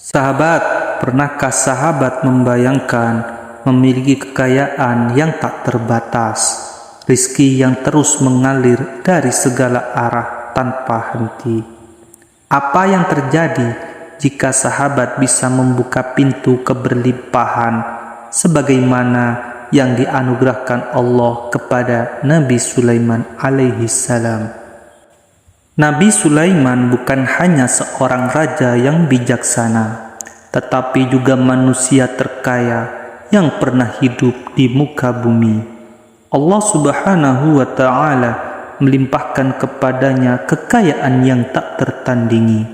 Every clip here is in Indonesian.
Sahabat, pernahkah sahabat membayangkan memiliki kekayaan yang tak terbatas, rizki yang terus mengalir dari segala arah tanpa henti? Apa yang terjadi jika sahabat bisa membuka pintu keberlimpahan sebagaimana yang dianugerahkan Allah kepada Nabi Sulaiman alaihi salam? Nabi Sulaiman bukan hanya seorang raja yang bijaksana, tetapi juga manusia terkaya yang pernah hidup di muka bumi. Allah Subhanahu wa Ta'ala melimpahkan kepadanya kekayaan yang tak tertandingi,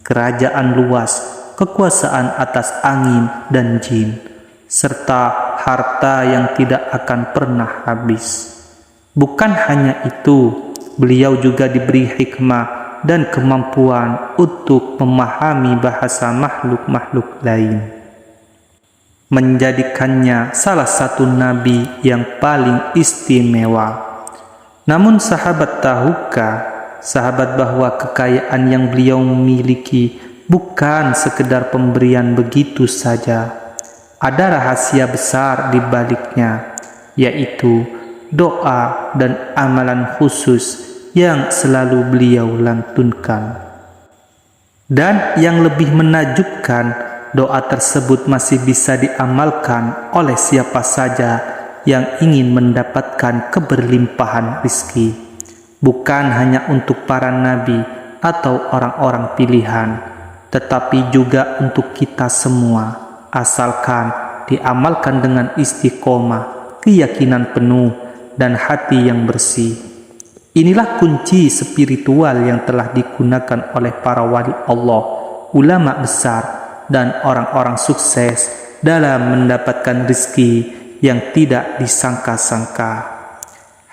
kerajaan luas, kekuasaan atas angin dan jin, serta harta yang tidak akan pernah habis. Bukan hanya itu, beliau juga diberi hikmah dan kemampuan untuk memahami bahasa makhluk-makhluk lain, menjadikannya salah satu nabi yang paling istimewa. Namun sahabat bahwa kekayaan yang beliau miliki bukan sekedar pemberian begitu saja. Ada rahasia besar di baliknya, yaitu doa dan amalan khusus yang selalu beliau lantunkan. Dan yang lebih menakjubkan, doa tersebut masih bisa diamalkan oleh siapa saja yang ingin mendapatkan keberlimpahan rizki. Bukan hanya untuk para nabi atau orang-orang pilihan, tetapi juga untuk kita semua, asalkan diamalkan dengan istiqomah, keyakinan penuh, dan hati yang bersih. Inilah kunci spiritual yang telah digunakan oleh para wali Allah, ulama besar, dan orang-orang sukses dalam mendapatkan rezeki yang tidak disangka-sangka.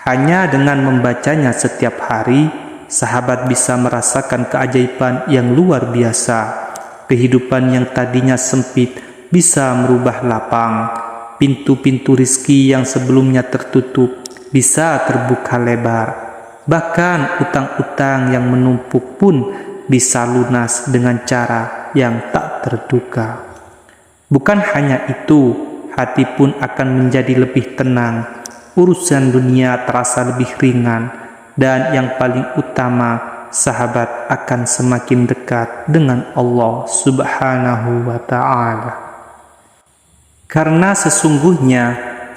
Hanya dengan membacanya setiap hari, sahabat bisa merasakan keajaiban yang luar biasa. Kehidupan yang tadinya sempit bisa merubah lapang. Pintu-pintu rezeki yang sebelumnya tertutup bisa terbuka lebar. Bahkan utang-utang yang menumpuk pun bisa lunas dengan cara yang tak terduga. Bukan hanya itu, hati pun akan menjadi lebih tenang, urusan dunia terasa lebih ringan, dan yang paling utama, sahabat akan semakin dekat dengan Allah Subhanahu wa Ta'ala. Karena sesungguhnya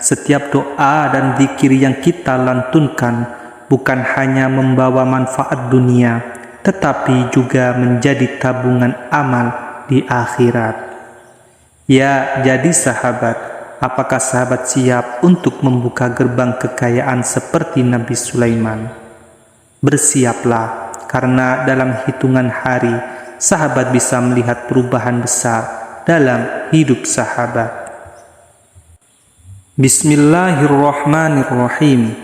setiap doa dan zikir yang kita lantunkan bukan hanya membawa manfaat dunia, tetapi juga menjadi tabungan amal di akhirat. Ya, jadi sahabat, apakah sahabat siap untuk membuka gerbang kekayaan seperti Nabi Sulaiman? Bersiaplah, karena dalam hitungan hari, sahabat bisa melihat perubahan besar dalam hidup sahabat. Bismillahirrahmanirrahim.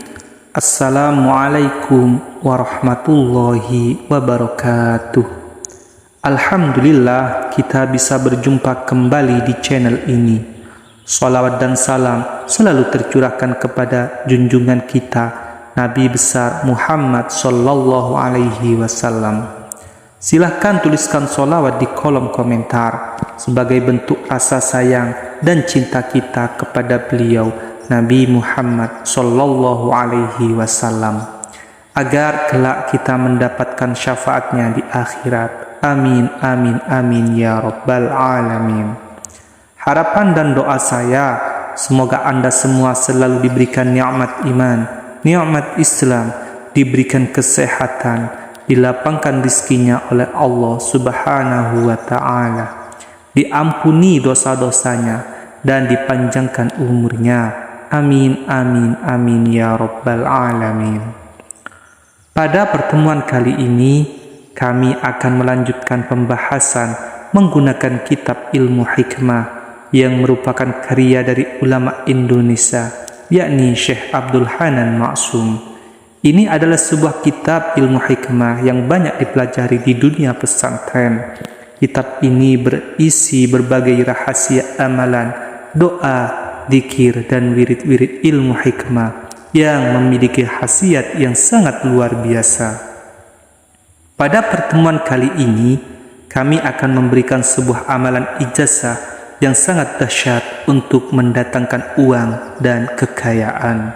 Assalamualaikum warahmatullahi wabarakatuh. Alhamdulillah, kita bisa berjumpa kembali di channel ini. Salawat dan salam selalu tercurahkan kepada junjungan kita, Nabi besar Muhammad sallallahu alaihi wasallam. Silahkan tuliskan salawat di kolom komentar sebagai bentuk rasa sayang dan cinta kita kepada beliau, Nabi Muhammad sallallahu alaihi wasallam, agar kelak kita mendapatkan syafaatnya di akhirat. Amin, amin, amin ya rabbal alamin. Harapan dan doa saya, semoga Anda semua selalu diberikan nikmat iman, nikmat Islam, diberikan kesehatan, dilapangkan rizkinya oleh Allah Subhanahu wa Ta'ala, diampuni dosa-dosanya, dan dipanjangkan umurnya. Amin, amin, amin ya rabbal alamin. Pada pertemuan kali ini, kami akan melanjutkan pembahasan menggunakan kitab ilmu hikmah yang merupakan karya dari ulama Indonesia, yakni Syekh Abdul Hanan Maksum. Ini adalah sebuah kitab ilmu hikmah yang banyak dipelajari di dunia pesantren. Kitab ini berisi berbagai rahasia amalan, doa, zikir, dan wirid-wirid ilmu hikmah yang memiliki khasiat yang sangat luar biasa. Pada pertemuan kali ini, kami akan memberikan sebuah amalan ijazah yang sangat dahsyat untuk mendatangkan uang dan kekayaan.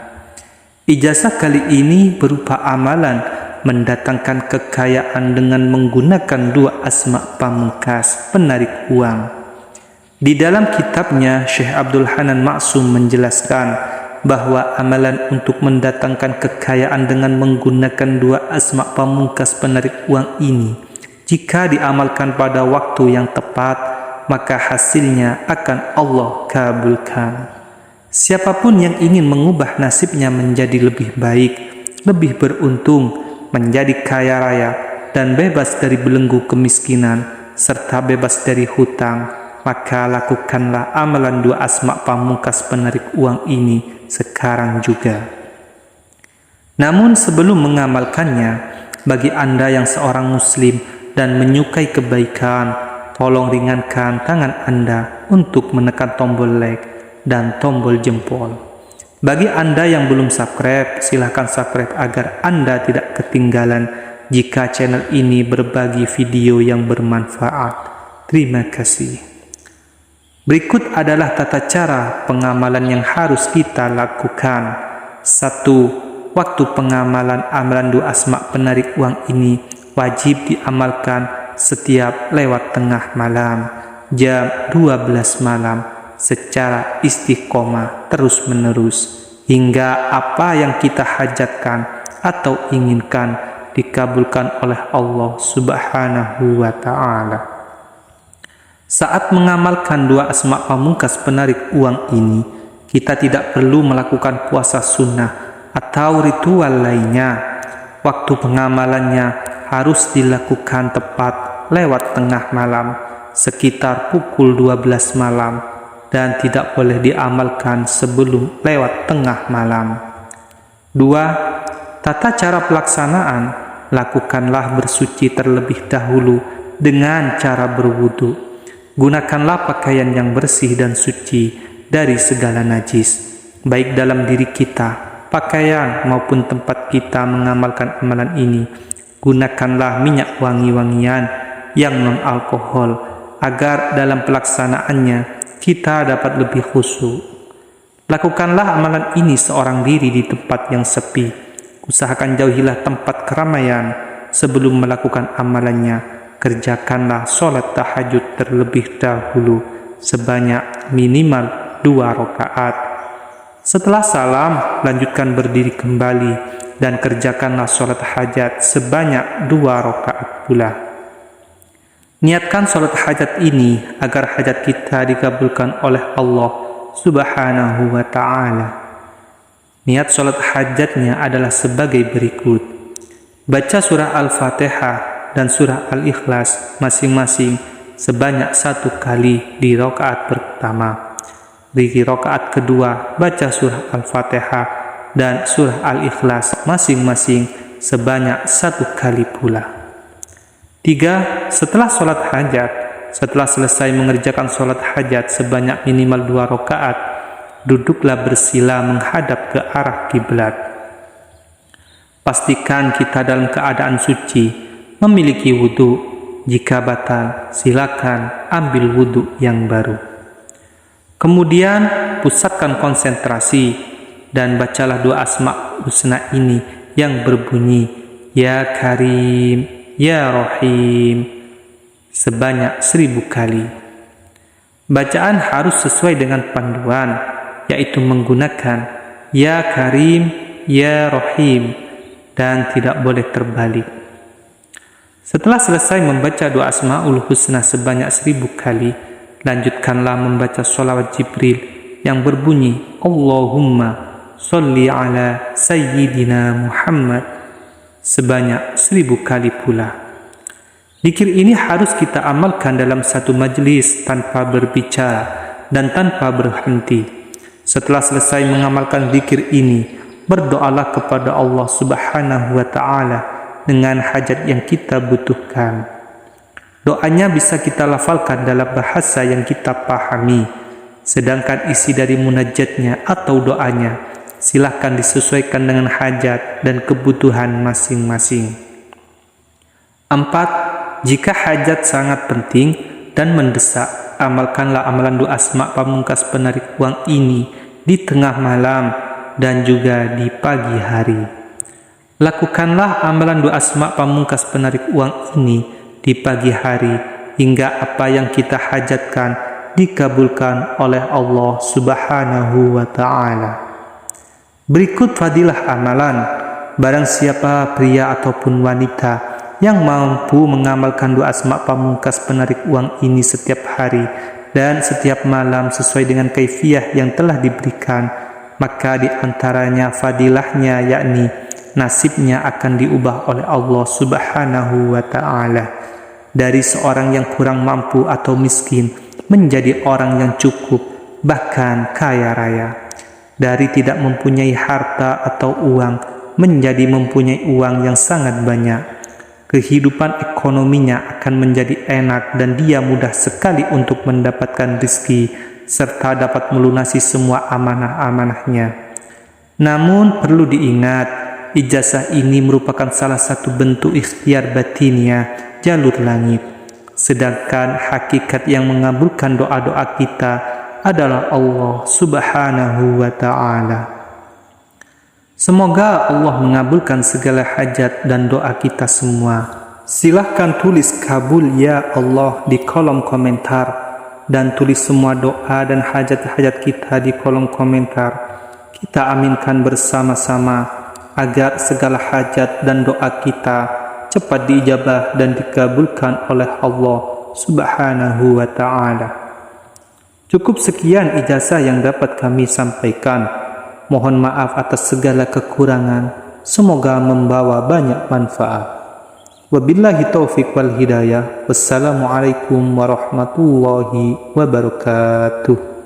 Ijazah kali ini berupa amalan mendatangkan kekayaan dengan menggunakan dua asma pamungkas penarik uang. Di dalam kitabnya, Syekh Abdul Hanan Maksum menjelaskan bahwa amalan untuk mendatangkan kekayaan dengan menggunakan dua asma pamungkas penarik uang ini, jika diamalkan pada waktu yang tepat, maka hasilnya akan Allah kabulkan. Siapapun yang ingin mengubah nasibnya menjadi lebih baik, lebih beruntung, menjadi kaya raya, dan bebas dari belenggu kemiskinan, serta bebas dari hutang, maka lakukanlah amalan dua asma pamungkas penarik uang ini sekarang juga. Namun sebelum mengamalkannya, bagi Anda yang seorang muslim dan menyukai kebaikan, tolong ringankan tangan Anda untuk menekan tombol like dan tombol jempol. Bagi Anda yang belum subscribe, silahkan subscribe agar Anda tidak ketinggalan jika channel ini berbagi video yang bermanfaat. Terima kasih. Berikut adalah tata cara pengamalan yang harus kita lakukan. 1. Waktu pengamalan amalan dua asma penarik uang ini wajib diamalkan setiap lewat tengah malam, jam 12 malam, secara istiqomah terus-menerus, hingga apa yang kita hajatkan atau inginkan dikabulkan oleh Allah Subhanahu wa Ta'ala. Saat mengamalkan dua asma pamungkas penarik uang ini, kita tidak perlu melakukan puasa sunnah atau ritual lainnya. Waktu pengamalannya harus dilakukan tepat lewat tengah malam, sekitar pukul 12 malam, dan tidak boleh diamalkan sebelum lewat tengah malam. 2. Tata cara pelaksanaan, lakukanlah bersuci terlebih dahulu dengan cara berwudu. Gunakanlah pakaian yang bersih dan suci dari segala najis, baik dalam diri kita, pakaian maupun tempat kita mengamalkan amalan ini. Gunakanlah minyak wangi-wangian yang non-alkohol agar dalam pelaksanaannya kita dapat lebih khusyuk. Lakukanlah amalan ini seorang diri di tempat yang sepi. Usahakan jauhilah tempat keramaian. Sebelum melakukan amalannya, kerjakanlah sholat tahajud terlebih dahulu sebanyak minimal 2 rakaat. Setelah salam, lanjutkan berdiri kembali dan kerjakanlah sholat hajat sebanyak 2 rakaat pula. Niatkan sholat hajat ini agar hajat kita dikabulkan oleh Allah Subhanahu wa Ta'ala. Niat sholat hajatnya adalah sebagai berikut. Baca surah Al-Fatihah dan surah Al-Ikhlas masing-masing sebanyak 1 kali di rakaat pertama. Di rakaat kedua, baca surah Al-Fatihah dan surah Al-Ikhlas masing-masing sebanyak 1 kali pula. 3. Setelah sholat hajat, setelah selesai mengerjakan sholat hajat sebanyak minimal 2 rakaat, duduklah bersila menghadap ke arah kiblat. Pastikan kita dalam keadaan suci, memiliki wudu. Jika batal, silakan ambil wudu yang baru. Kemudian pusatkan konsentrasi dan bacalah doa asma husna ini yang berbunyi Ya Karim, Ya Rahim sebanyak 1000 kali. Bacaan harus sesuai dengan panduan, yaitu menggunakan Ya Karim, Ya Rahim, dan tidak boleh terbalik. Setelah selesai membaca doa Asmaul Husna sebanyak 1000 kali, lanjutkanlah membaca sholawat Jibril yang berbunyi Allahumma sholli ala Sayyidina Muhammad sebanyak 1000 kali pula. Zikir ini harus kita amalkan dalam satu majlis tanpa berbicara dan tanpa berhenti. Setelah selesai mengamalkan zikir ini, berdoalah kepada Allah Subhanahu wa Ta'ala dengan hajat yang kita butuhkan. Doanya bisa kita lafalkan dalam bahasa yang kita pahami, sedangkan isi dari munajatnya atau doanya silahkan disesuaikan dengan hajat dan kebutuhan masing-masing. 4. jika hajat sangat penting dan mendesak, amalkanlah amalan doa asma pamungkas penarik uang ini di tengah malam dan juga di pagi hari. Lakukanlah amalan doa asma pamungkas penarik uang ini di pagi hari hingga apa yang kita hajatkan dikabulkan oleh Allah Subhanahu wa Ta'ala. Berikut fadilah amalan. Barang siapa pria ataupun wanita yang mampu mengamalkan doa asma pamungkas penarik uang ini setiap hari dan setiap malam sesuai dengan kaifiyah yang telah diberikan, maka di antaranya fadilahnya yakni nasibnya akan diubah oleh Allah Subhanahu wa Ta'ala dari seorang yang kurang mampu atau miskin menjadi orang yang cukup, bahkan kaya raya. Dari tidak mempunyai harta atau uang menjadi mempunyai uang yang sangat banyak. Kehidupan ekonominya akan menjadi enak dan dia mudah sekali untuk mendapatkan rezeki serta dapat melunasi semua amanah-amanahnya. Namun perlu diingat, ijazah ini merupakan salah satu bentuk ikhtiar batinnya jalur langit. Sedangkan hakikat yang mengabulkan doa-doa kita adalah Allah Subhanahu wa Ta'ala. Semoga Allah mengabulkan segala hajat dan doa kita semua. Silahkan tulis kabul ya Allah di kolom komentar dan tulis semua doa dan hajat-hajat kita di kolom komentar. Kita aminkan bersama-sama agar segala hajat dan doa kita cepat diijabah dan dikabulkan oleh Allah Subhanahu wa Ta'ala. Cukup sekian ijazah yang dapat kami sampaikan. Mohon maaf atas segala kekurangan. Semoga membawa banyak manfaat. Wabillahi taufiq wal hidayah. Wassalamualaikum warahmatullahi wabarakatuh.